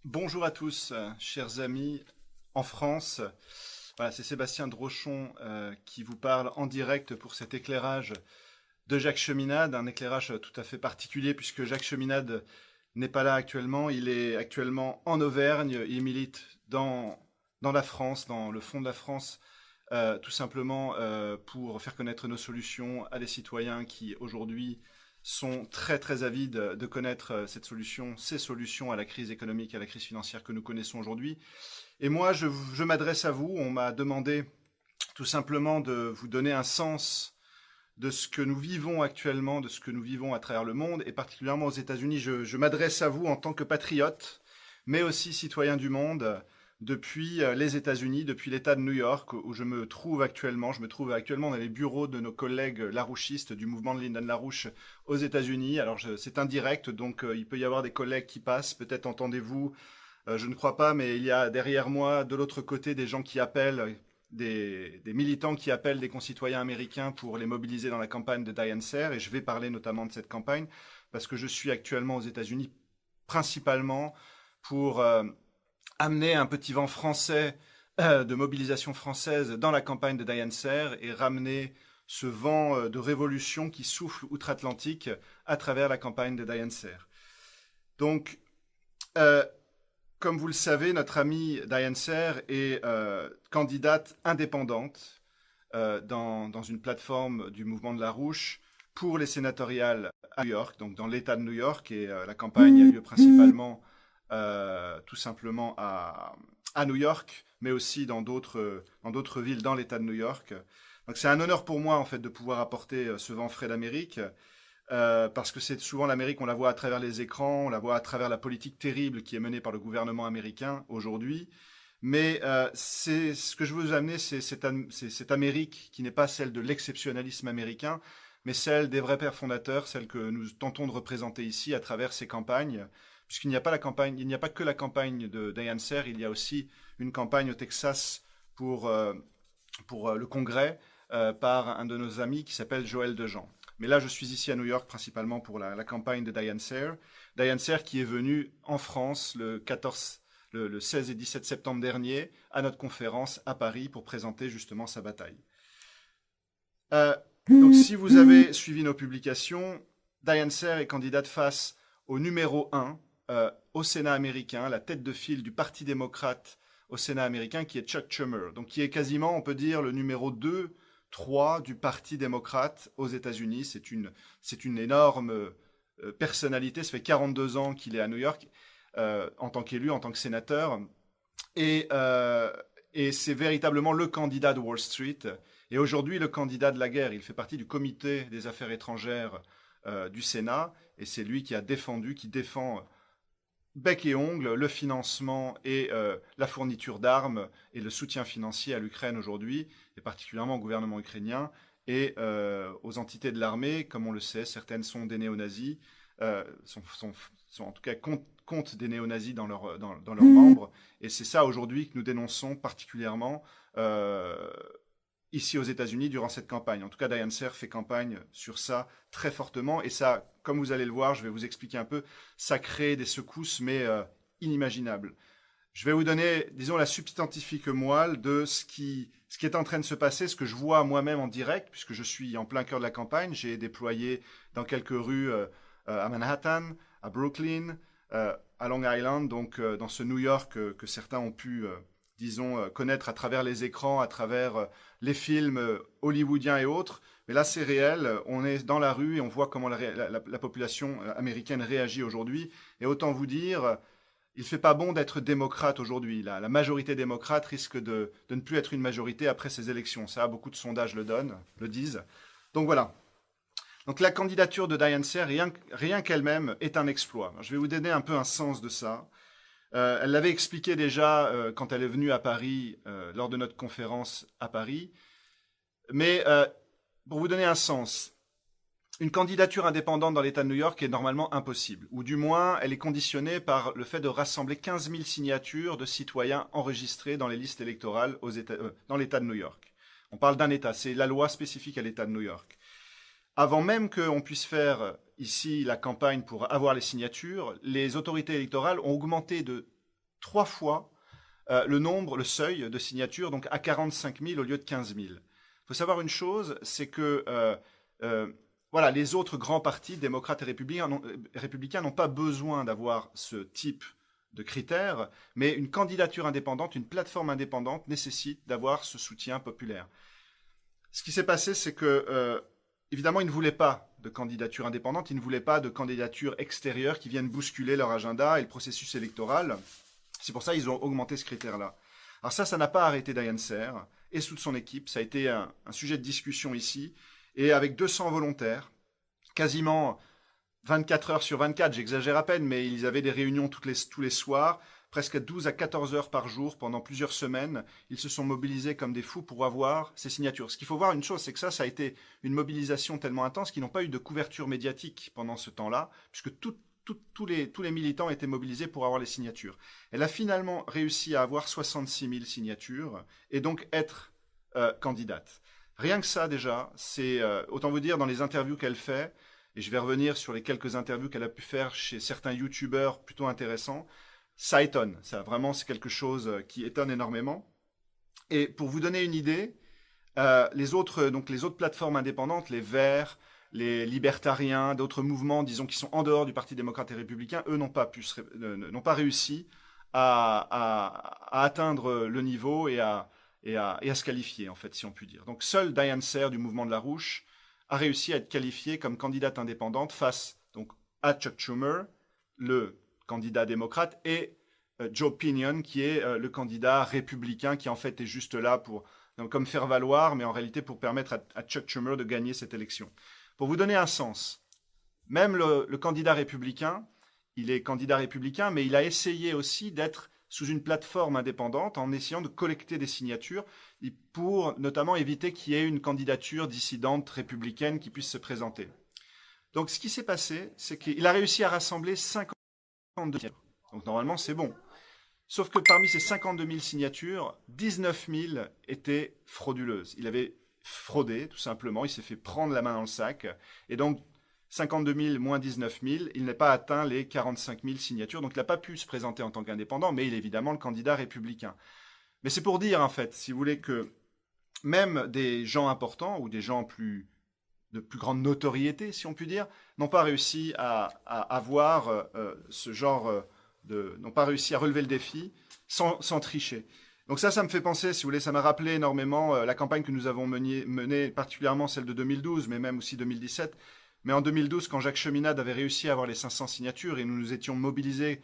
Bonjour à tous, chers amis en France. Voilà, c'est Sébastien Drochon qui vous parle en direct pour cet éclairage de Jacques Cheminade, un éclairage tout à fait particulier puisque Jacques Cheminade n'est pas là actuellement. Il est actuellement en Auvergne, il milite dans la France, dans le fond de la France, tout simplement pour faire connaître nos solutions à des citoyens qui aujourd'hui sont très très avides de connaître ces solutions à la crise économique, à la crise financière que nous connaissons aujourd'hui. Et moi, je m'adresse à vous. On m'a demandé tout simplement de vous donner un sens de ce que nous vivons actuellement, de ce que nous vivons à travers le monde, et particulièrement aux États-Unis. Je m'adresse à vous en tant que patriote, mais aussi citoyen du monde, depuis les États-Unis, depuis l'État de New York, où je me trouve actuellement. Je me trouve actuellement dans les bureaux de nos collègues larouchistes du mouvement de Lyndon LaRouche aux États-Unis. Alors c'est indirect, donc il peut y avoir des collègues qui passent. Peut-être entendez-vous, je ne crois pas, mais il y a derrière moi, de l'autre côté, des gens qui appellent, des militants qui appellent des concitoyens américains pour les mobiliser dans la campagne de Diane Sare. Et je vais parler notamment de cette campagne parce que je suis actuellement aux États-Unis principalement pour amener un petit vent français de mobilisation française dans la campagne de Diane Sare et ramener ce vent de révolution qui souffle outre-Atlantique à travers la campagne de Diane Sare. Donc, comme vous le savez, notre amie Diane Sare est candidate indépendante dans une plateforme du mouvement de LaRouche pour les sénatoriales à New York, donc dans l'État de New York, et la campagne a lieu principalement tout simplement à New York, mais aussi dans d'autres villes dans l'État de New York. Donc c'est un honneur pour moi en fait de pouvoir apporter ce vent frais d'Amérique. Parce que c'est souvent l'Amérique, on la voit à travers les écrans, on la voit à travers la politique terrible qui est menée par le gouvernement américain aujourd'hui. Mais c'est ce que je veux vous amener, c'est cette Amérique qui n'est pas celle de l'exceptionnalisme américain, mais celle des vrais pères fondateurs, celle que nous tentons de représenter ici à travers ces campagnes. Puisqu'il n'y a pas la campagne, il n'y a pas que la campagne de Diane Sare, il y a aussi une campagne au Texas pour le Congrès par un de nos amis qui s'appelle Joël Dejean. Mais là, je suis ici à New York principalement pour la campagne de Diane Sare. Diane Sare qui est venue en France le 16 et 17 septembre dernier à notre conférence à Paris pour présenter justement sa bataille. Donc si vous avez suivi nos publications, Diane Sare est candidate face au numéro 1 au Sénat américain, la tête de file du Parti démocrate au Sénat américain, qui est Chuck Schumer. Donc qui est quasiment, on peut dire, le numéro 2, 3 du Parti démocrate aux États-Unis. C'est une énorme personnalité. Ça fait 42 ans qu'il est à New York en tant qu'élu, en tant que sénateur. Et, et c'est véritablement le candidat de Wall Street. Et aujourd'hui, le candidat de la guerre. Il fait partie du comité des affaires étrangères du Sénat. Et c'est lui qui défend bec et ongle le financement et la fourniture d'armes et le soutien financier à l'Ukraine aujourd'hui, et particulièrement au gouvernement ukrainien et aux entités de l'armée. Comme on le sait, certaines sont des néo-nazis, sont en tout cas comptent des néo-nazis dans leurs membres. Et c'est ça aujourd'hui que nous dénonçons particulièrement ici aux États-Unis durant cette campagne. En tout cas, Diane Sare fait campagne sur ça très fortement. Et ça, comme vous allez le voir, je vais vous expliquer un peu, ça crée des secousses, mais inimaginables. Je vais vous donner, disons, la substantifique moelle de ce qui est en train de se passer, ce que je vois moi-même en direct, puisque je suis en plein cœur de la campagne. J'ai déployé dans quelques rues à Manhattan, à Brooklyn, à Long Island, donc dans ce New York que certains ont pu disons, connaître à travers les écrans, à travers les films hollywoodiens et autres. Mais là, c'est réel. On est dans la rue et on voit comment la population américaine réagit aujourd'hui. Et autant vous dire, il ne fait pas bon d'être démocrate aujourd'hui. La majorité démocrate risque de ne plus être une majorité après ces élections. Ça, beaucoup de sondages le disent. Donc voilà. Donc la candidature de Diane Sare, rien qu'elle-même, est un exploit. Je vais vous donner un peu un sens de ça. Elle l'avait expliqué déjà quand elle est venue à Paris, lors de notre conférence à Paris. Mais pour vous donner un sens, une candidature indépendante dans l'État de New York est normalement impossible. Ou du moins, elle est conditionnée par le fait de rassembler 15 000 signatures de citoyens enregistrés dans les listes électorales dans l'État de New York. On parle d'un État, c'est la loi spécifique à l'État de New York. Avant même qu'on puisse faire ici la campagne pour avoir les signatures, les autorités électorales ont augmenté de 3 fois le seuil de signatures, donc à 45 000 au lieu de 15 000. Il faut savoir une chose, c'est que voilà, les autres grands partis, démocrates et républicains, n'ont pas besoin d'avoir ce type de critères, mais une candidature indépendante, une plateforme indépendante nécessite d'avoir ce soutien populaire. Ce qui s'est passé, c'est que, évidemment, ils ne voulaient pas de candidature indépendante, ils ne voulaient pas de candidature extérieure qui viennent bousculer leur agenda et le processus électoral. C'est pour ça qu'ils ont augmenté ce critère-là. Alors ça n'a pas arrêté Diane Sare et toute son équipe. Ça a été un sujet de discussion ici. Et avec 200 volontaires, quasiment 24 heures sur 24, j'exagère à peine, mais ils avaient des réunions tous les soirs, presque 12 à 14 heures par jour pendant plusieurs semaines. Ils se sont mobilisés comme des fous pour avoir ces signatures. Ce qu'il faut voir une chose, c'est que ça a été une mobilisation tellement intense qu'ils n'ont pas eu de couverture médiatique pendant ce temps-là, puisque tous les militants étaient mobilisés pour avoir les signatures. Elle a finalement réussi à avoir 66 000 signatures et donc être candidate. Rien que ça déjà, c'est autant vous dire dans les interviews qu'elle fait, et je vais revenir sur les quelques interviews qu'elle a pu faire chez certains youtubeurs plutôt intéressants, ça étonne. Ça vraiment c'est quelque chose qui étonne énormément. Et pour vous donner une idée, les autres plateformes indépendantes, les Verts, les libertariens, d'autres mouvements, disons, qui sont en dehors du Parti démocrate et républicain, eux n'ont pas réussi à atteindre le niveau et à se qualifier, en fait, si on peut dire. Donc, seule Diane Sare du mouvement de la Rouge a réussi à être qualifiée comme candidate indépendante face donc, à Chuck Schumer, le candidat démocrate, et Joe Pinion, qui est le candidat républicain, qui en fait est juste là pour comme faire valoir, mais en réalité pour permettre à Chuck Schumer de gagner cette élection. Pour vous donner un sens, même le candidat républicain, il est candidat républicain, mais il a essayé aussi d'être sous une plateforme indépendante en essayant de collecter des signatures pour notamment éviter qu'il y ait une candidature dissidente républicaine qui puisse se présenter. Donc ce qui s'est passé, c'est qu'il a réussi à rassembler 52 signatures. Donc normalement c'est bon. Sauf que parmi ces 52 000 signatures, 19 000 étaient frauduleuses. Il avait fraudé, tout simplement. Il s'est fait prendre la main dans le sac. Et donc, 52 000 moins 19 000, il n'a pas atteint les 45 000 signatures. Donc, il n'a pas pu se présenter en tant qu'indépendant, mais il est évidemment le candidat républicain. Mais c'est pour dire, en fait, si vous voulez, que même des gens importants ou des gens de plus grande notoriété, si on peut dire, n'ont pas réussi à avoir ce genre n'ont pas réussi à relever le défi sans tricher. Donc ça me fait penser, si vous voulez, ça m'a rappelé énormément la campagne que nous avons menée, particulièrement celle de 2012, mais même aussi 2017. Mais en 2012, quand Jacques Cheminade avait réussi à avoir les 500 signatures et nous nous étions mobilisés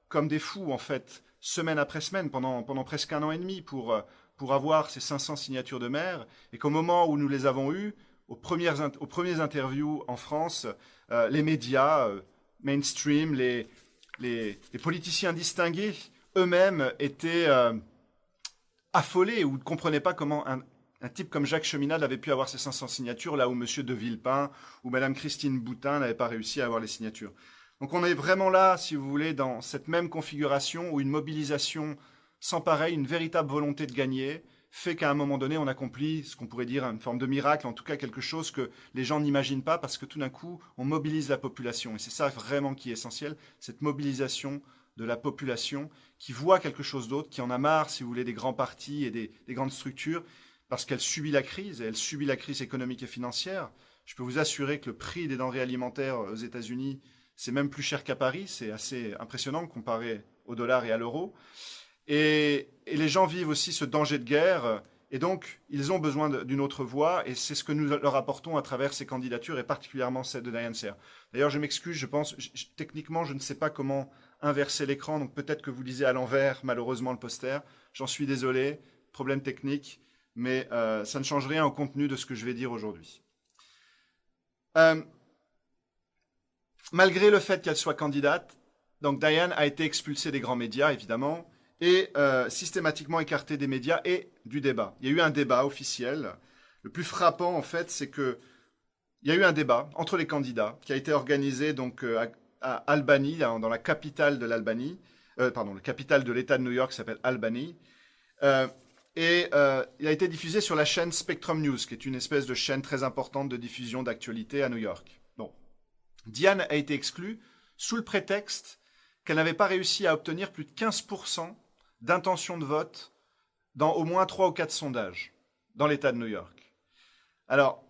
comme des fous, en fait, semaine après semaine, pendant presque 1 an et demi pour avoir ces 500 signatures de maire, et qu'au moment où nous les avons eues, aux premières interviews en France, les médias mainstream, les politiciens distingués eux-mêmes étaient affolés ou ne comprenaient pas comment un type comme Jacques Cheminade avait pu avoir ces 500 signatures là où M. de Villepin ou Mme Christine Boutin n'avaient pas réussi à avoir les signatures. Donc on est vraiment là, si vous voulez, dans cette même configuration où une mobilisation sans pareil, une véritable volonté de gagner, fait qu'à un moment donné, on accomplit ce qu'on pourrait dire une forme de miracle, en tout cas quelque chose que les gens n'imaginent pas, parce que tout d'un coup, on mobilise la population. Et c'est ça vraiment qui est essentiel, cette mobilisation de la population qui voit quelque chose d'autre, qui en a marre, si vous voulez, des grands partis et des grandes structures, parce qu'elle subit la crise, et elle subit la crise économique et financière. Je peux vous assurer que le prix des denrées alimentaires aux États-Unis, c'est même plus cher qu'à Paris, c'est assez impressionnant comparé au dollar et à l'euro. Et les gens vivent aussi ce danger de guerre, et donc ils ont besoin d'une autre voie, et c'est ce que nous leur apportons à travers ces candidatures, et particulièrement celle de Diane Sare. D'ailleurs, je m'excuse, je pense, techniquement, je ne sais pas comment inverser l'écran, donc peut-être que vous lisez à l'envers, malheureusement, le poster. J'en suis désolé, problème technique, mais ça ne change rien au contenu de ce que je vais dire aujourd'hui. Malgré le fait qu'elle soit candidate, donc Diane a été expulsée des grands médias, évidemment, et systématiquement écartée des médias et du débat. Il y a eu un débat officiel. Le plus frappant, en fait, c'est qu'il y a eu un débat entre les candidats qui a été organisé donc, à Albany, dans la capitale de l'Albanie, la capitale de l'État de New York qui s'appelle Albany. Il a été diffusé sur la chaîne Spectrum News, qui est une espèce de chaîne très importante de diffusion d'actualité à New York. Bon. Diane a été exclue sous le prétexte qu'elle n'avait pas réussi à obtenir plus de 15% d'intention de vote dans au moins 3 ou 4 sondages dans l'État de New York. Alors,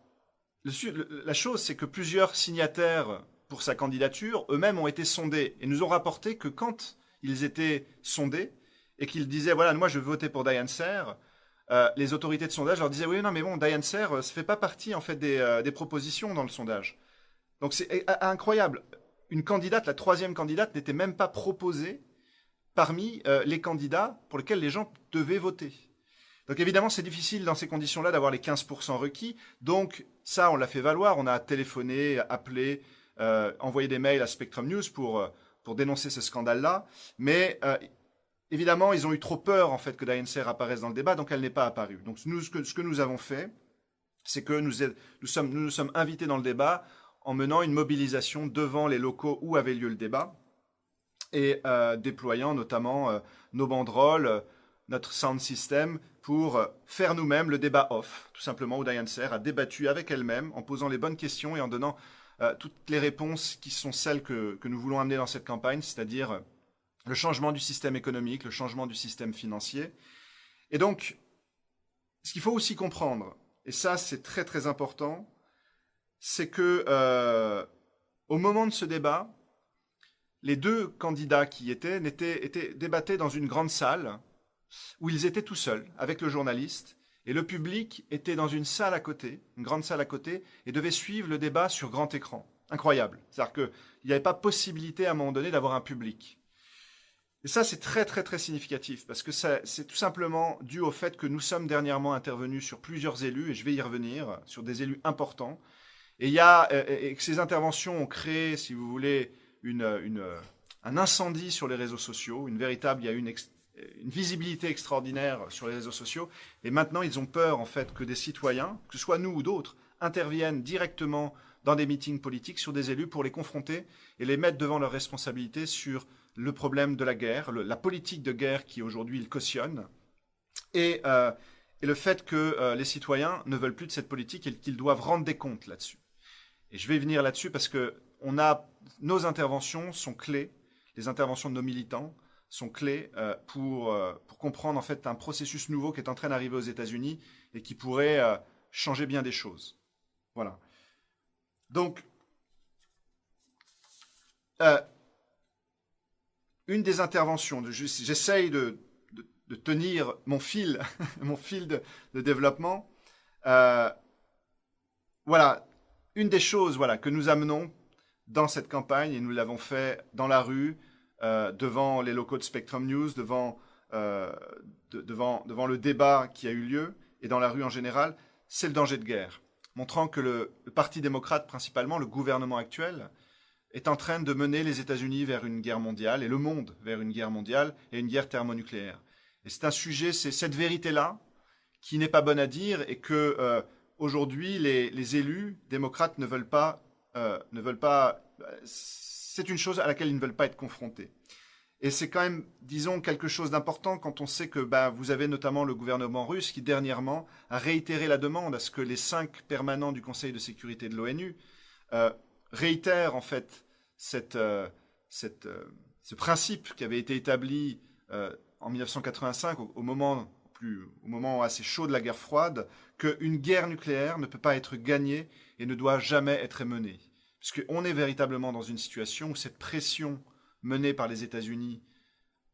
la chose, c'est que plusieurs signataires pour sa candidature, eux-mêmes ont été sondés et nous ont rapporté que quand ils étaient sondés et qu'ils disaient, voilà, moi je veux voter pour Diane Seyr, les autorités de sondage leur disaient, oui, non, mais bon, Diane Seyr, ça ne fait pas partie en fait des propositions dans le sondage. Donc c'est incroyable. Une candidate, la troisième candidate, n'était même pas proposée parmi les candidats pour lesquels les gens devaient voter. Donc évidemment, c'est difficile dans ces conditions-là d'avoir les 15% requis. Donc ça, on l'a fait valoir. On a téléphoné, appelé, envoyé des mails à Spectrum News pour dénoncer ce scandale-là. Mais évidemment, ils ont eu trop peur en fait que Diane Seyr apparaisse dans le débat, donc elle n'est pas apparue. Donc nous, ce que nous avons fait, c'est que nous sommes invités dans le débat en menant une mobilisation devant les locaux où avait lieu le débat et déployant notamment nos banderoles, notre sound system pour faire nous-mêmes le débat off, tout simplement, où Diane Seyr a débattu avec elle-même en posant les bonnes questions et en donnant toutes les réponses qui sont celles que nous voulons amener dans cette campagne, c'est-à-dire le changement du système économique, le changement du système financier. Et donc, ce qu'il faut aussi comprendre, et ça c'est très très important, c'est que au moment de ce débat, les deux candidats qui étaient débattaient dans une grande salle où ils étaient tout seuls avec le journaliste et le public était dans une salle à côté, une grande salle à côté, et devait suivre le débat sur grand écran. Incroyable. C'est-à-dire qu'il n'y avait pas possibilité à un moment donné d'avoir un public. Et ça, c'est très très très significatif parce que c'est tout simplement dû au fait que nous sommes dernièrement intervenus sur plusieurs élus, et je vais y revenir, sur des élus importants. Et que ces interventions ont créé, si vous voulez, un incendie sur les réseaux sociaux, il y a une visibilité extraordinaire sur les réseaux sociaux. Et maintenant, ils ont peur, en fait, que des citoyens, que ce soit nous ou d'autres, interviennent directement dans des meetings politiques sur des élus pour les confronter et les mettre devant leurs responsabilités sur le problème de la guerre, la politique de guerre qui aujourd'hui ils cautionnent, et le fait que les citoyens ne veulent plus de cette politique et qu'ils doivent rendre des comptes là-dessus. Et je vais venir là-dessus parce que nos interventions sont clés, les interventions de nos militants sont clés pour comprendre en fait un processus nouveau qui est en train d'arriver aux États-Unis et qui pourrait changer bien des choses. Voilà. Donc, une des interventions, j'essaye de tenir mon fil, mon fil de développement. Voilà, une des choses que nous amenons dans cette campagne, et nous l'avons fait dans la rue, devant les locaux de Spectrum News, devant le débat qui a eu lieu, et dans la rue en général, c'est le danger de guerre, montrant que le Parti démocrate, principalement le gouvernement actuel, est en train de mener les États-Unis vers une guerre mondiale, et le monde vers une guerre mondiale et une guerre thermonucléaire. Et c'est un sujet, c'est cette vérité-là qui n'est pas bonne à dire, et que aujourd'hui, les élus démocrates ne veulent pas. C'est une chose à laquelle ils ne veulent pas être confrontés. Et c'est quand même, disons, quelque chose d'important quand on sait que vous avez notamment le gouvernement russe qui, dernièrement, a réitéré la demande à ce que les 5 permanents du Conseil de sécurité de l'ONU réitèrent, en fait, ce principe qui avait été établi en 1985, au moment assez chaud de la guerre froide, qu'une guerre nucléaire ne peut pas être gagnée et ne doit jamais être menée. Puisqu'on est véritablement dans une situation où cette pression menée par les États-Unis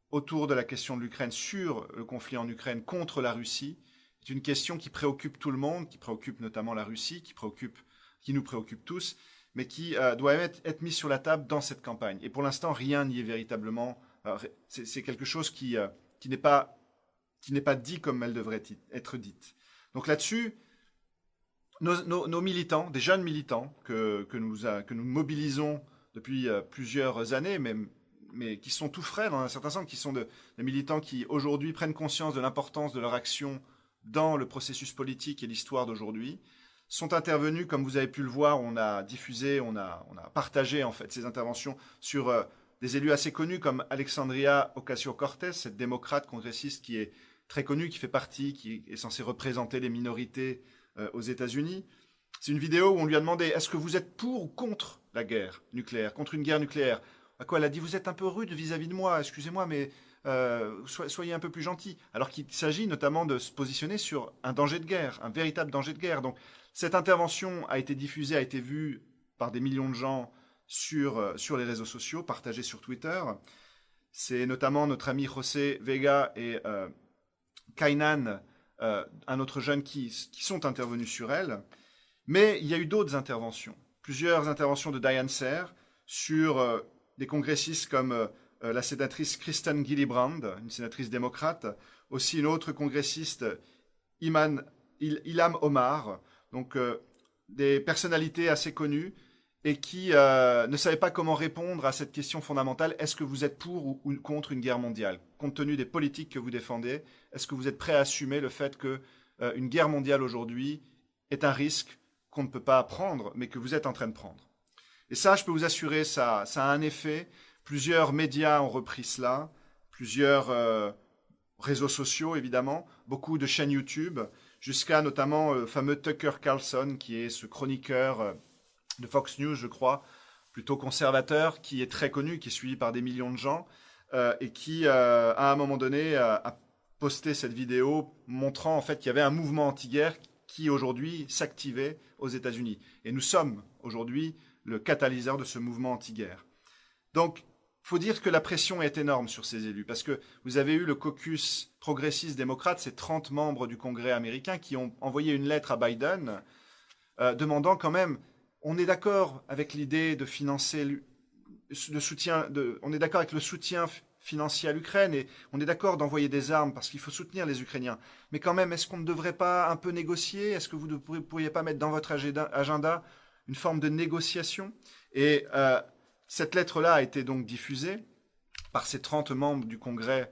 autour de la question de l'Ukraine, sur le conflit en Ukraine contre la Russie, est une question qui préoccupe tout le monde, qui préoccupe notamment la Russie, qui nous préoccupe tous, mais qui doit être mise sur la table dans cette campagne. Et pour l'instant, rien n'y est véritablement. C'est quelque chose qui n'est pas dit comme elle devrait être dite. Donc là-dessus, nos militants, des jeunes militants que nous mobilisons depuis plusieurs années, mais qui sont tout frais dans un certain sens, qui sont des militants qui aujourd'hui prennent conscience de l'importance de leur action dans le processus politique et l'histoire d'aujourd'hui, sont intervenus, comme vous avez pu le voir, on a diffusé, on a partagé en fait ces interventions sur des élus assez connus comme Alexandria Ocasio-Cortez, cette démocrate congressiste qui est très connue, qui est censée représenter les minorités aux États-Unis. C'est une vidéo où on lui a demandé « Est-ce que vous êtes pour ou contre la guerre nucléaire, contre une guerre nucléaire ?» À quoi elle a dit, vous êtes un peu rude vis-à-vis de moi, excusez-moi, mais soyez un peu plus gentil. Alors qu'il s'agit notamment de se positionner sur un danger de guerre, un véritable danger de guerre. Donc cette intervention a été diffusée, a été vue par des millions de gens sur les réseaux sociaux, partagée sur Twitter. C'est notamment notre ami José Vega et Kainan, un autre jeune, qui sont intervenus sur elle. Mais il y a eu d'autres interventions. Plusieurs interventions de Diane Serre sur des congressistes comme la sénatrice Kristen Gillibrand, une sénatrice démocrate, aussi une autre congressiste, Ilham Omar, donc des personnalités assez connues et qui ne savaient pas comment répondre à cette question fondamentale, est-ce que vous êtes pour ou contre une guerre mondiale? Compte tenu des politiques que vous défendez, est-ce que vous êtes prêt à assumer le fait qu'une guerre mondiale aujourd'hui est un risque qu'on ne peut pas prendre, mais que vous êtes en train de prendre? Et ça, je peux vous assurer, ça a un effet. Plusieurs médias ont repris cela, plusieurs réseaux sociaux, évidemment, beaucoup de chaînes YouTube, jusqu'à notamment le fameux Tucker Carlson, qui est ce chroniqueur de Fox News, je crois, plutôt conservateur, qui est très connu, qui est suivi par des millions de gens, et qui, à un moment donné, a posté cette vidéo montrant en fait qu'il y avait un mouvement anti-guerre qui aujourd'hui s'activait aux États-Unis. Et nous sommes aujourd'hui le catalyseur de ce mouvement anti-guerre. Donc, il faut dire que la pression est énorme sur ces élus, parce que vous avez eu le caucus progressiste démocrate, ces 30 membres du Congrès américain qui ont envoyé une lettre à Biden demandant quand même, on est d'accord avec l'idée de financer le soutien, on est d'accord avec le soutien financier à l'Ukraine et on est d'accord d'envoyer des armes parce qu'il faut soutenir les Ukrainiens. Mais quand même, est-ce qu'on ne devrait pas un peu négocier? Est-ce que vous ne pourriez pas mettre dans votre agenda une forme de négociation? Et cette lettre-là a été donc diffusée par ces 30 membres du Congrès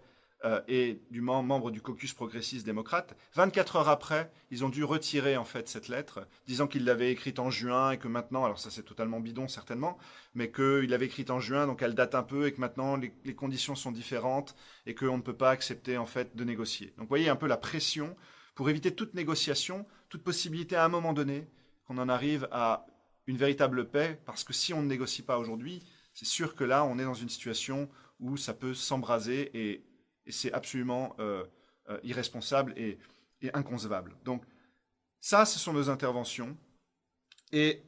et du membre du caucus progressiste démocrate. 24 heures après, ils ont dû retirer en fait cette lettre, disant qu'ils l'avaient écrite en juin et que maintenant, alors ça c'est totalement bidon certainement, mais qu'ils l'avaient écrite en juin, donc elle date un peu et que maintenant les conditions sont différentes et qu'on ne peut pas accepter en fait de négocier. Donc vous voyez un peu la pression pour éviter toute négociation, toute possibilité à un moment donné qu'on en arrive à une véritable paix, parce que si on ne négocie pas aujourd'hui, c'est sûr que là on est dans une situation où ça peut s'embraser et c'est absolument irresponsable et inconcevable. Donc ça, ce sont nos interventions. Et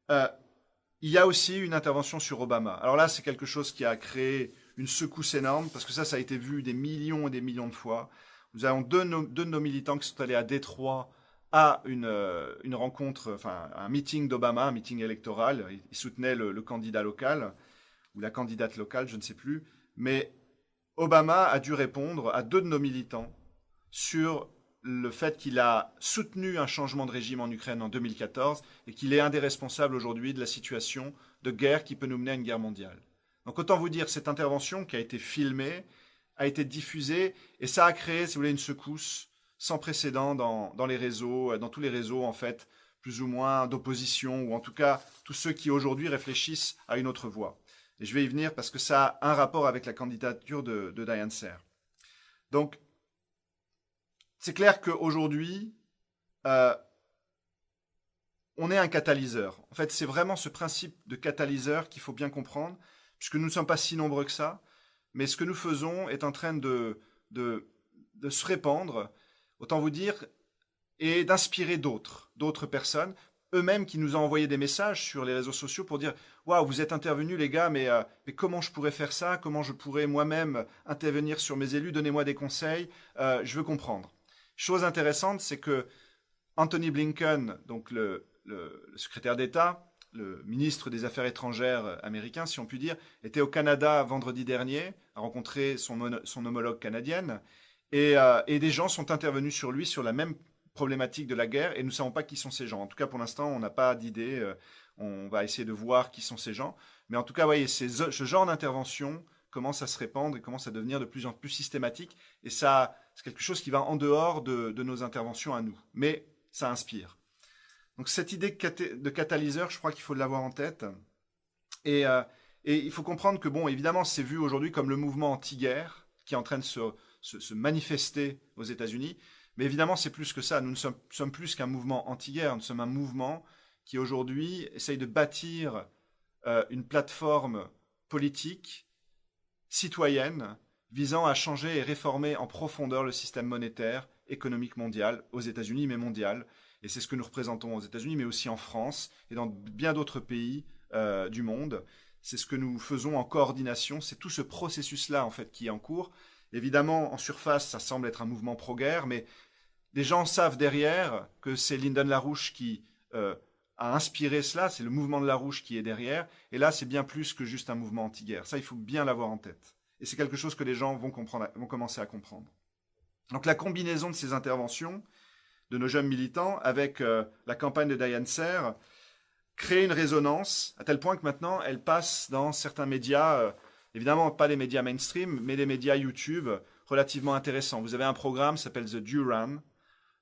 il y a aussi une intervention sur Obama. Alors là, c'est quelque chose qui a créé une secousse énorme, parce que ça a été vu des millions et des millions de fois. Nous avons deux de nos militants qui sont allés à Détroit à une rencontre, enfin un meeting d'Obama, un meeting électoral. Ils soutenaient le candidat local, ou la candidate locale, je ne sais plus. Mais Obama a dû répondre à deux de nos militants sur le fait qu'il a soutenu un changement de régime en Ukraine en 2014 et qu'il est un des responsables aujourd'hui de la situation de guerre qui peut nous mener à une guerre mondiale. Donc autant vous dire, cette intervention qui a été filmée, a été diffusée, et ça a créé, si vous voulez, une secousse sans précédent dans les réseaux, dans tous les réseaux en fait, plus ou moins d'opposition, ou en tout cas tous ceux qui aujourd'hui réfléchissent à une autre voie. Et je vais y venir parce que ça a un rapport avec la candidature de Diane Serre. Donc, c'est clair qu'aujourd'hui, on est un catalyseur. En fait, c'est vraiment ce principe de catalyseur qu'il faut bien comprendre, puisque nous ne sommes pas si nombreux que ça, mais ce que nous faisons est en train de se répandre, autant vous dire, et d'inspirer d'autres personnes, eux-mêmes qui nous ont envoyé des messages sur les réseaux sociaux pour dire « Waouh, vous êtes intervenus les gars, mais comment je pourrais faire ça? Comment je pourrais moi-même intervenir sur mes élus? Donnez-moi des conseils, je veux comprendre. » Chose intéressante, c'est que Anthony Blinken, donc le secrétaire d'État, le ministre des Affaires étrangères américain, si on peut dire, était au Canada vendredi dernier, a rencontré son homologue canadienne, et des gens sont intervenus sur lui sur la même problématique de la guerre, et nous ne savons pas qui sont ces gens. En tout cas, pour l'instant, on n'a pas d'idée. On va essayer de voir qui sont ces gens. Mais en tout cas, voyez, ce genre d'intervention commence à se répandre et commence à devenir de plus en plus systématique. Et ça, c'est quelque chose qui va en dehors de nos interventions à nous. Mais ça inspire. Donc cette idée de catalyseur, je crois qu'il faut l'avoir en tête. Et il faut comprendre que, bon, évidemment, c'est vu aujourd'hui comme le mouvement anti-guerre qui est en train de se manifester aux États-Unis. Mais évidemment, c'est plus que ça. Nous ne sommes plus qu'un mouvement anti-guerre. Nous sommes un mouvement qui, aujourd'hui, essaye de bâtir une plateforme politique, citoyenne, visant à changer et réformer en profondeur le système monétaire, économique mondial, aux États-Unis, mais mondial. Et c'est ce que nous représentons aux États-Unis, mais aussi en France et dans bien d'autres pays du monde. C'est ce que nous faisons en coordination. C'est tout ce processus-là, en fait, qui est en cours. Évidemment, en surface, ça semble être un mouvement pro-guerre, mais les gens savent derrière que c'est Lyndon LaRouche qui a inspiré cela, c'est le mouvement de LaRouche qui est derrière, et là c'est bien plus que juste un mouvement anti-guerre. Ça, il faut bien l'avoir en tête. Et c'est quelque chose que les gens vont commencer à comprendre. Donc la combinaison de ces interventions de nos jeunes militants avec la campagne de Diane Serre crée une résonance à tel point que maintenant elle passe dans certains médias, évidemment pas les médias mainstream, mais les médias YouTube relativement intéressants. Vous avez un programme qui s'appelle The Duran,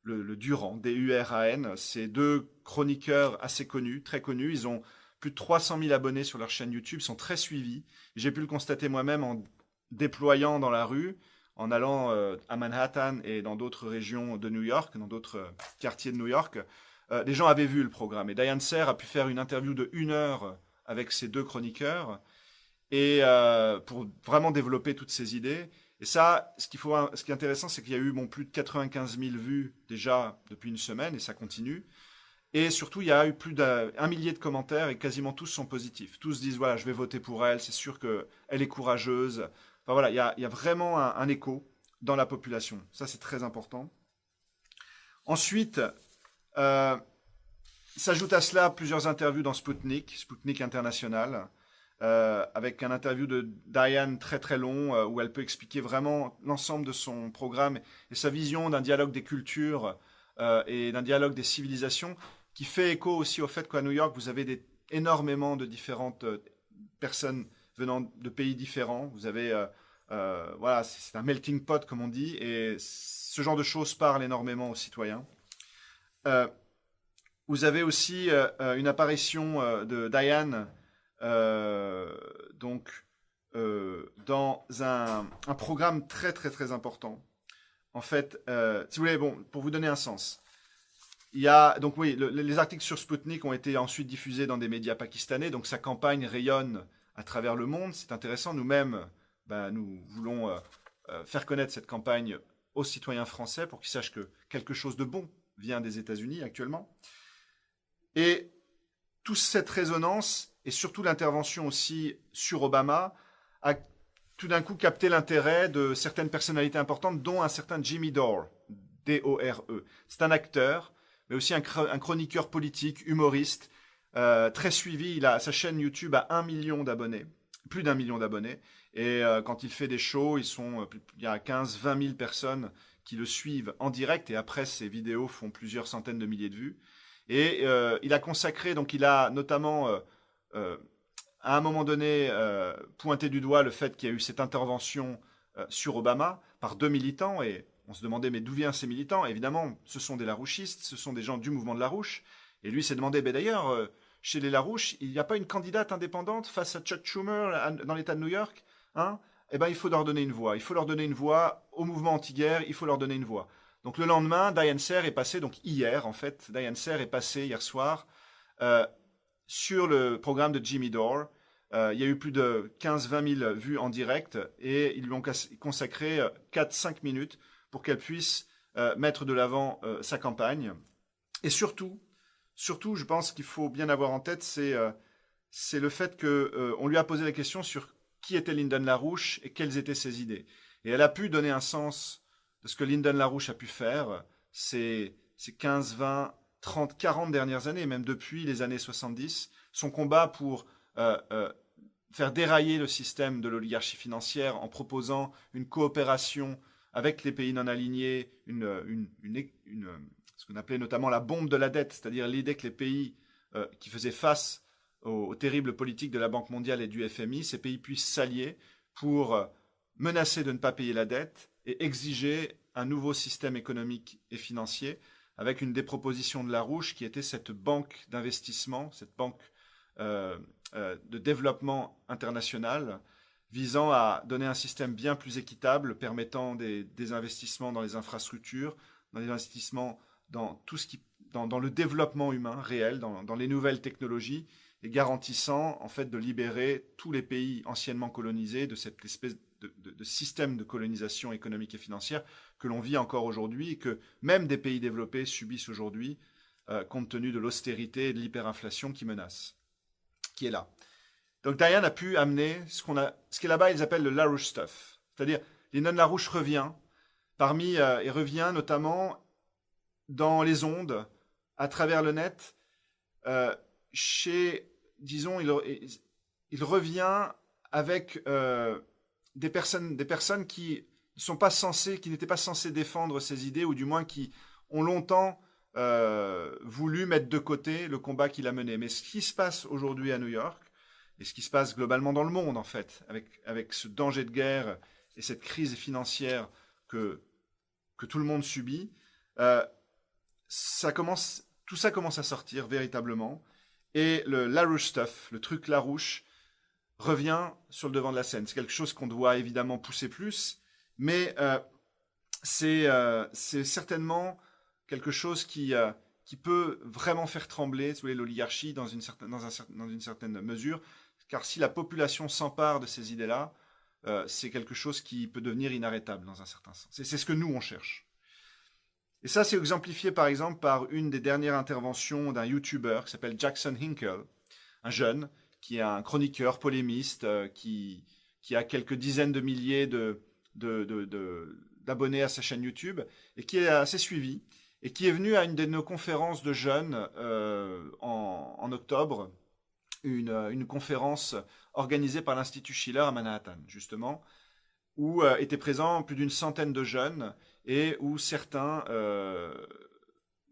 le Duran, D-U-R-A-N. C'est deux chroniqueurs assez connus, très connus. Ils ont plus de 300 000 abonnés sur leur chaîne YouTube, ils sont très suivis. J'ai pu le constater moi-même en déployant dans la rue, en allant à Manhattan et dans d'autres régions de New York, dans d'autres quartiers de New York. Les gens avaient vu le programme. Et Diane Serre a pu faire une interview de 1 heure avec ces deux chroniqueurs et pour vraiment développer toutes ces idées. Et ça, ce qui est intéressant, c'est qu'il y a eu plus de 95 000 vues déjà depuis une semaine, et ça continue. Et surtout, il y a eu plus d'1 millier de commentaires, et quasiment tous sont positifs. Tous disent, voilà, je vais voter pour elle, c'est sûr qu'elle est courageuse. Enfin voilà, il y a vraiment un écho dans la population. Ça, c'est très important. Ensuite, s'ajoute à cela plusieurs interviews dans Sputnik International, avec un interview de Diane très très long, où elle peut expliquer vraiment l'ensemble de son programme et sa vision d'un dialogue des cultures et d'un dialogue des civilisations, qui fait écho aussi au fait qu'à New York, vous avez énormément de différentes personnes venant de pays différents. Vous avez, voilà, c'est un melting pot comme on dit, et ce genre de choses parle énormément aux citoyens. Vous avez aussi une apparition de Diane dans un programme très très très important. En fait, si vous voulez, pour vous donner un sens, il y a donc oui, les articles sur Sputnik ont été ensuite diffusés dans des médias pakistanais, donc sa campagne rayonne à travers le monde. C'est intéressant. Nous-mêmes, nous voulons faire connaître cette campagne aux citoyens français pour qu'ils sachent que quelque chose de bon vient des États-Unis actuellement. Et toute cette résonance, et surtout l'intervention aussi sur Obama, a tout d'un coup capté l'intérêt de certaines personnalités importantes, dont un certain Jimmy Dore, D-O-R-E. C'est un acteur, mais aussi un chroniqueur politique, humoriste, très suivi. Il a sa chaîne YouTube à 1 million d'abonnés, plus d'1 million d'abonnés. Et quand il fait des shows, il y a 15-20 000 personnes qui le suivent en direct, et après, ses vidéos font plusieurs centaines de milliers de vues. Et il a consacré, donc il a notamment, à un moment donné, pointé du doigt le fait qu'il y a eu cette intervention sur Obama par 2 militants, et on se demandait, mais d'où viennent ces militants? Évidemment, ce sont des Larouchistes, ce sont des gens du mouvement de Larouche. Et lui s'est demandé, d'ailleurs, chez les Larouches, il n'y a pas une candidate indépendante face à Chuck Schumer dans l'État de New York, hein? Eh bien, il faut leur donner une voix. Il faut leur donner une voix au mouvement anti-guerre, il faut leur donner une voix. Donc le lendemain, Diane Serre est passée, donc hier en fait, Diane Serre est passée hier soir sur le programme de Jimmy Dore. Il y a eu plus de 15-20 000 vues en direct, et ils lui ont consacré 4-5 minutes pour qu'elle puisse mettre de l'avant sa campagne. Et surtout, je pense qu'il faut bien avoir en tête, c'est le fait qu'on lui a posé la question sur qui était Lyndon LaRouche et quelles étaient ses idées. Et elle a pu donner un sens de ce que Lyndon LaRouche a pu faire ces 15, 20, 30, 40 dernières années, même depuis les années 70, son combat pour faire dérailler le système de l'oligarchie financière en proposant une coopération avec les pays non alignés, ce qu'on appelait notamment la bombe de la dette, c'est-à-dire l'idée que les pays qui faisaient face aux terribles politiques de la Banque mondiale et du FMI, ces pays puissent s'allier pour menacer de ne pas payer la dette et exiger un nouveau système économique et financier, avec une des propositions de LaRouche qui était cette banque d'investissement, cette banque de développement international, visant à donner un système bien plus équitable, permettant des investissements dans les infrastructures, dans les investissements dans tout ce qui, dans le développement humain réel, dans les nouvelles technologies, et garantissant en fait de libérer tous les pays anciennement colonisés de cette espèce de système de colonisation économique et financière que l'on vit encore aujourd'hui et que même des pays développés subissent aujourd'hui compte tenu de l'austérité et de l'hyperinflation qui menace, qui est là. Donc Diane a pu amener ce qui est là-bas, ils appellent le LaRouche stuff. C'est-à-dire, Lyndon LaRouche revient, et revient notamment dans les ondes, à travers le net, disons, il revient avec des personnes qui n'étaient pas censées défendre ces idées, ou du moins qui ont longtemps voulu mettre de côté le combat qu'il a mené. Mais ce qui se passe aujourd'hui à New York, et ce qui se passe globalement dans le monde, en fait, avec ce danger de guerre et cette crise financière que tout le monde subit, tout ça commence à sortir véritablement. Et le LaRouche stuff, le truc LaRouche, revient sur le devant de la scène. C'est quelque chose qu'on doit évidemment pousser plus, mais c'est certainement quelque chose qui peut vraiment faire trembler l'oligarchie dans une certaine mesure, car si la population s'empare de ces idées-là, c'est quelque chose qui peut devenir inarrêtable dans un certain sens. C'est ce que nous, on cherche. Et ça, c'est exemplifié par exemple par une des dernières interventions d'un YouTuber qui s'appelle Jackson Hinkle, un jeune, qui est un chroniqueur, polémiste, qui a quelques dizaines de milliers d'abonnés à sa chaîne YouTube, et qui est assez suivi, et qui est venu à une de nos conférences de jeunes en octobre, une conférence organisée par l'Institut Schiller à Manhattan, justement, où étaient présents plus d'une centaine de jeunes, et où certains,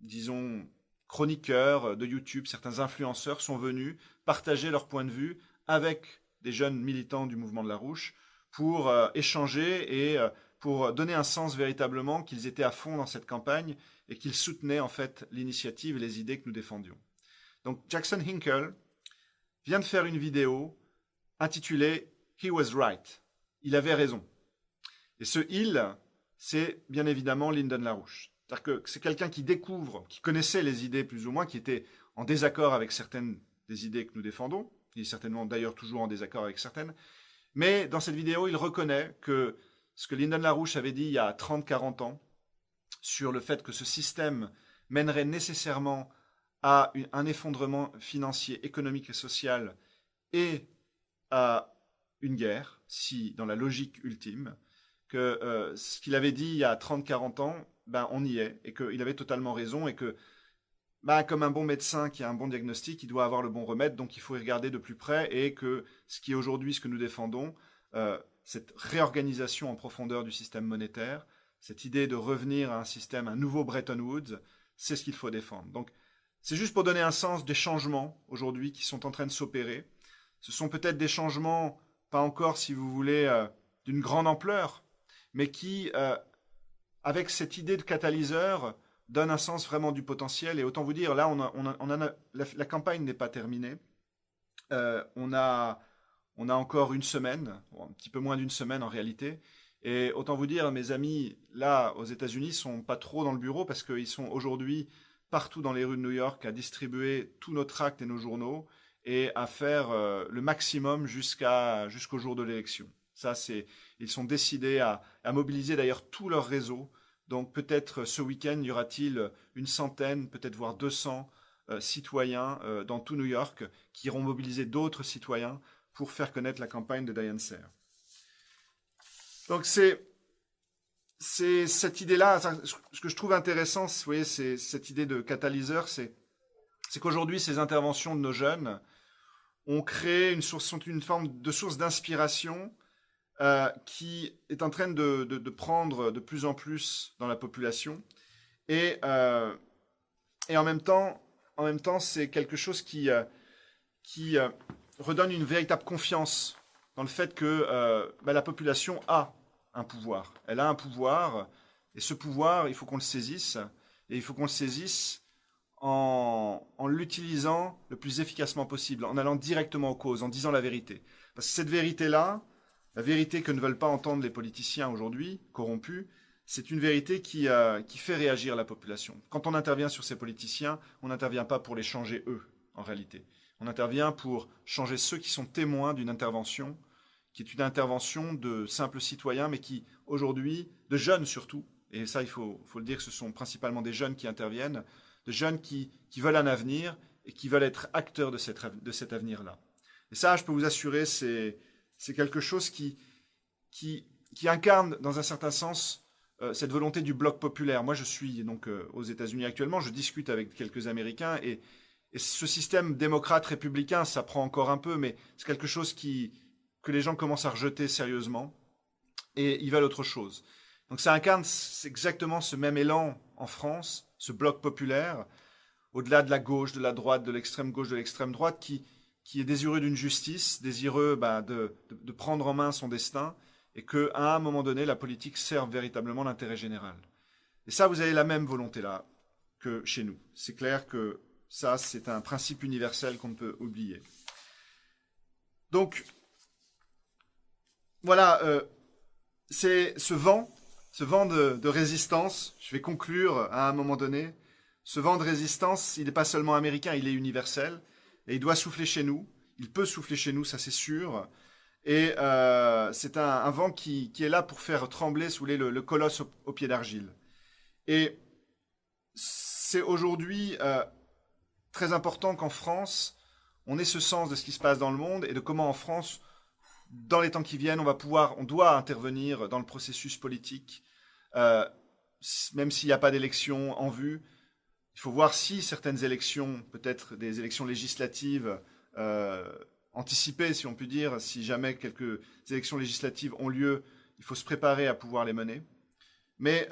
disons, chroniqueurs de YouTube, certains influenceurs sont venus partager leur point de vue avec des jeunes militants du mouvement de LaRouche pour échanger et pour donner un sens véritablement qu'ils étaient à fond dans cette campagne et qu'ils soutenaient en fait l'initiative et les idées que nous défendions. Donc Jackson Hinkle vient de faire une vidéo intitulée « He was right ». Il avait raison. Et ce « il », c'est bien évidemment Lyndon LaRouche. C'est-à-dire que c'est quelqu'un qui découvre, qui connaissait les idées plus ou moins, qui était en désaccord avec certaines des idées que nous défendons, il est certainement d'ailleurs toujours en désaccord avec certaines, mais dans cette vidéo, il reconnaît que ce que Lyndon LaRouche avait dit il y a 30-40 ans, sur le fait que ce système mènerait nécessairement à un effondrement financier, économique et social, et à une guerre, si dans la logique ultime, que ce qu'il avait dit il y a 30-40 ans, ben, on y est, et qu'il avait totalement raison, et que, ben, comme un bon médecin qui a un bon diagnostic, il doit avoir le bon remède, donc il faut y regarder de plus près, et que ce qui est aujourd'hui ce que nous défendons, cette réorganisation en profondeur du système monétaire, cette idée de revenir à un système, un nouveau Bretton Woods, c'est ce qu'il faut défendre. Donc, c'est juste pour donner un sens des changements aujourd'hui qui sont en train de s'opérer. Ce sont peut-être des changements, pas encore, si vous voulez, d'une grande ampleur, mais qui, avec cette idée de catalyseur, donne un sens vraiment du potentiel. Et autant vous dire, là, la campagne n'est pas terminée. On a encore une semaine, un petit peu moins d'une semaine en réalité. Et autant vous dire, mes amis, là, aux États-Unis, sont pas trop dans le bureau parce qu'ils sont aujourd'hui partout dans les rues de New York à distribuer tous nos tracts et nos journaux et à faire le maximum jusqu'au jour de l'élection. Ça, ils sont décidés à mobiliser d'ailleurs tout leur réseau. Donc peut-être ce week-end, y aura-t-il une centaine, peut-être voire 200 citoyens dans tout New York qui iront mobiliser d'autres citoyens pour faire connaître la campagne de Diane Sare. Donc c'est cette idée-là, ce que je trouve intéressant, vous voyez, c'est cette idée de catalyseur, c'est qu'aujourd'hui, ces interventions de nos jeunes ont créé sont une forme de source d'inspiration qui est en train de prendre de plus en plus dans la population. Et en même temps, c'est quelque chose qui redonne une véritable confiance dans le fait que la population a un pouvoir. Elle a un pouvoir, et ce pouvoir, il faut qu'on le saisisse, et il faut qu'on le saisisse en l'utilisant le plus efficacement possible, en allant directement aux causes, en disant la vérité. Parce que cette vérité-là, la vérité que ne veulent pas entendre les politiciens aujourd'hui, corrompus, c'est une vérité qui fait réagir la population. Quand on intervient sur ces politiciens, on n'intervient pas pour les changer eux, en réalité. On intervient pour changer ceux qui sont témoins d'une intervention, qui est une intervention de simples citoyens, mais qui, aujourd'hui, de jeunes surtout, et ça, il faut le dire, ce sont principalement des jeunes qui interviennent, de jeunes qui veulent un avenir et qui veulent être acteurs de cet avenir-là. Et ça, je peux vous assurer, c'est quelque chose qui incarne, dans un certain sens, cette volonté du bloc populaire. Moi, je suis donc aux États-Unis actuellement, je discute avec quelques Américains, et ce système démocrate-républicain, ça prend encore un peu, mais c'est quelque chose que les gens commencent à rejeter sérieusement, et ils veulent autre chose. Donc ça incarne exactement ce même élan en France, ce bloc populaire, au-delà de la gauche, de la droite, de l'extrême gauche, de l'extrême droite, qui est désireux d'une justice, désireux de prendre en main son destin, et qu'à un moment donné, la politique serve véritablement l'intérêt général. Et ça, vous avez la même volonté là que chez nous. C'est clair que ça, c'est un principe universel qu'on ne peut oublier. Donc, voilà, c'est ce vent de résistance, je vais conclure à un moment donné, ce vent de résistance, il n'est pas seulement américain, il est universel, et il doit souffler chez nous, il peut souffler chez nous, ça c'est sûr, et c'est un vent qui est là pour faire trembler, soulever le colosse au pied d'argile. Et c'est aujourd'hui très important qu'en France, on ait ce sens de ce qui se passe dans le monde et de comment en France, dans les temps qui viennent, on doit intervenir dans le processus politique, même s'il n'y a pas d'élection en vue. Il faut voir si certaines élections, peut-être des élections législatives anticipées, si on peut dire, si jamais quelques élections législatives ont lieu, il faut se préparer à pouvoir les mener. Mais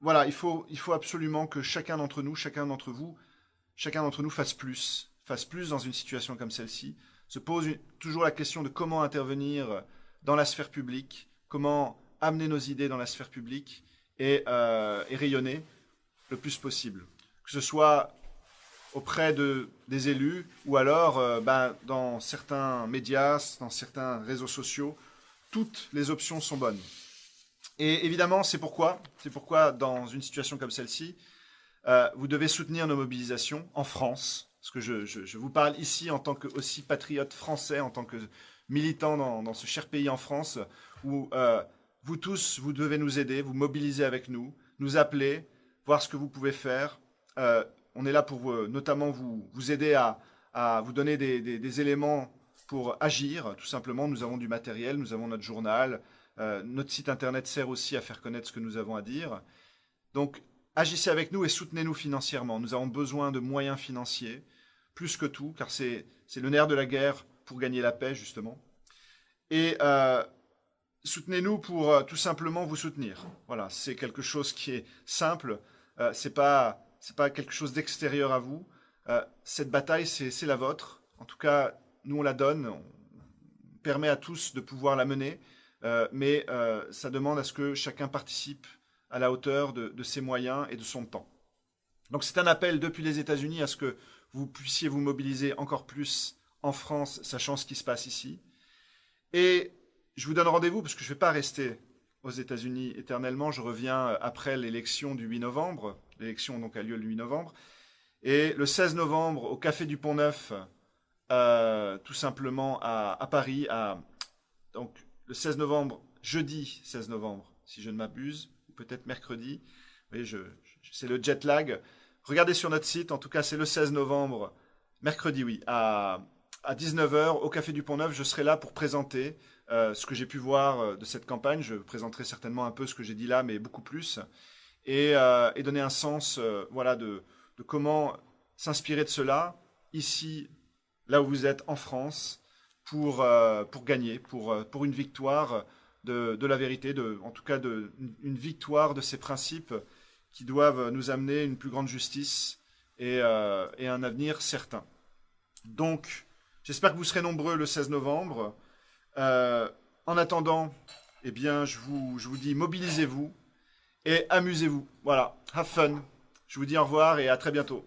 voilà, il faut absolument que chacun d'entre nous, chacun d'entre nous fasse plus dans une situation comme celle-ci, se pose toujours la question de comment intervenir dans la sphère publique, comment amener nos idées dans la sphère publique et rayonner le plus possible. Que ce soit auprès des élus ou alors dans certains médias, dans certains réseaux sociaux, toutes les options sont bonnes. Et évidemment, c'est pourquoi dans une situation comme celle-ci, vous devez soutenir nos mobilisations en France, parce que je vous parle ici en tant que aussi patriote français, en tant que militant dans ce cher pays en France, où vous tous, vous devez nous aider, vous mobiliser avec nous, nous appeler, voir ce que vous pouvez faire. On est là pour notamment vous aider à vous donner des éléments pour agir, tout simplement. Nous avons du matériel, nous avons notre journal, notre site internet sert aussi à faire connaître ce que nous avons à dire. Donc, agissez avec nous et soutenez-nous financièrement. Nous avons besoin de moyens financiers, plus que tout, car c'est le nerf de la guerre pour gagner la paix, justement. Et soutenez-nous pour tout simplement vous soutenir. Voilà, c'est quelque chose qui est simple. C'est pas quelque chose d'extérieur à vous. Cette bataille, c'est la vôtre. En tout cas, nous, on la donne. On permet à tous de pouvoir la mener. Mais ça demande à ce que chacun participe à la hauteur de ses moyens et de son temps. Donc c'est un appel depuis les États-Unis à ce que vous puissiez vous mobiliser encore plus en France, sachant ce qui se passe ici. Et je vous donne rendez-vous, parce que je ne vais pas rester aux États-Unis éternellement. Je reviens après l'élection du 8 novembre. L'élection donc a lieu le 8 novembre. Et le 16 novembre, au Café du Pont-Neuf, tout simplement à Paris, donc le 16 novembre, jeudi 16 novembre, si je ne m'abuse, ou peut-être mercredi. Vous voyez, c'est le jet lag. Regardez sur notre site, en tout cas, c'est le 16 novembre, mercredi, oui, à 19h, au Café du Pont-Neuf. Je serai là pour présenter ce que j'ai pu voir de cette campagne. Je présenterai certainement un peu ce que j'ai dit là, mais beaucoup plus. Et donner un sens voilà, de comment s'inspirer de cela, ici, là où vous êtes, en France, pour gagner, pour une victoire de la vérité, en tout cas une victoire de ces principes qui doivent nous amener une plus grande justice et un avenir certain. Donc, j'espère que vous serez nombreux le 16 novembre. En attendant, eh bien, je vous dis mobilisez-vous et amusez-vous. Voilà, have fun. Je vous dis au revoir et à très bientôt.